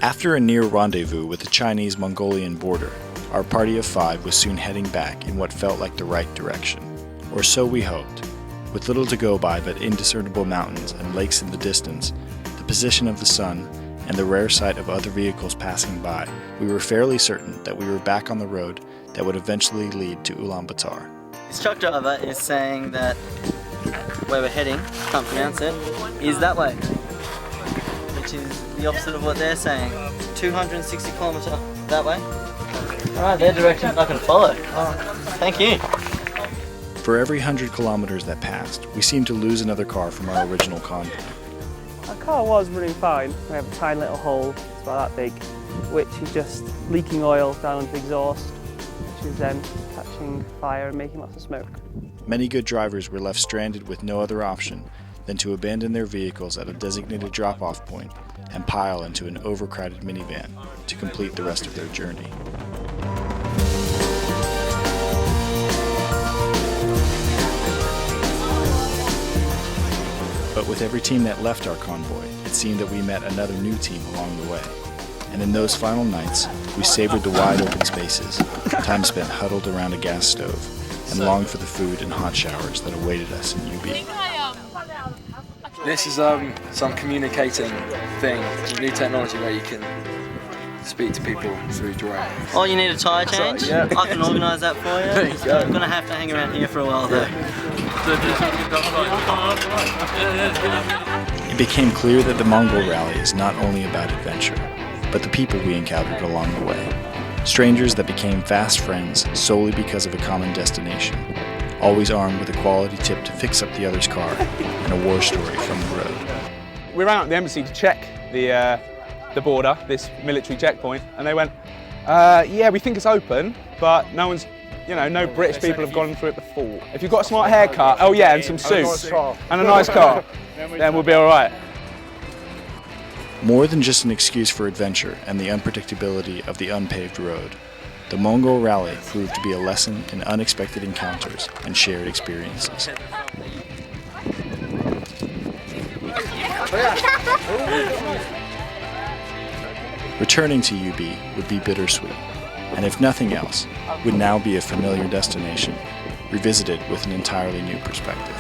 After a near rendezvous with the Chinese-Mongolian border, our party of 5 was soon heading back in what felt like the right direction. Or so we hoped. With little to go by but indiscernible mountains and lakes in the distance, the position of the sun, and the rare sight of other vehicles passing by, we were fairly certain that we were back on the road that would eventually lead to Ulaanbaatar. This truck driver is saying that where we're heading, can't pronounce it, is that way. Which is the opposite of what they're saying. 260 kilometre that way. Alright, their direction's not going to follow. Oh, thank you. For every 100 kilometers that passed, we seemed to lose another car from our original convoy. Our car was running fine. We have a tiny little hole, it's about that big, which is just leaking oil down into the exhaust, which is then catching fire and making lots of smoke. Many good drivers were left stranded with no other option than to abandon their vehicles at a designated drop-off point and pile into an overcrowded minivan to complete the rest of their journey. But with every team that left our convoy, it seemed that we met another new team along the way. And in those final nights, we savored the wide open spaces, time spent huddled around a gas stove, and longed for the food and hot showers that awaited us in UB. This is some communicating thing, new technology where you can speak to people through drawing. Oh, you need a tyre change? Yeah. I can organise that for you. There you go. I'm going to have to hang around here for a while though. It became clear that the Mongol Rally is not only about adventure, but the people we encountered along the way. Strangers that became fast friends solely because of a common destination, always armed with a quality tip to fix up the other's car and a war story from the road. We ran out to the embassy to check the border, this military checkpoint, and they went, yeah, we think it's open, but no one's, no British people have gone through it before. If you've got a smart haircut, oh yeah, and some suits, and a nice car, then we'll be all right. More than just an excuse for adventure and the unpredictability of the unpaved road, the Mongol Rally proved to be a lesson in unexpected encounters and shared experiences. Returning to UB would be bittersweet, and if nothing else, would now be a familiar destination, revisited with an entirely new perspective.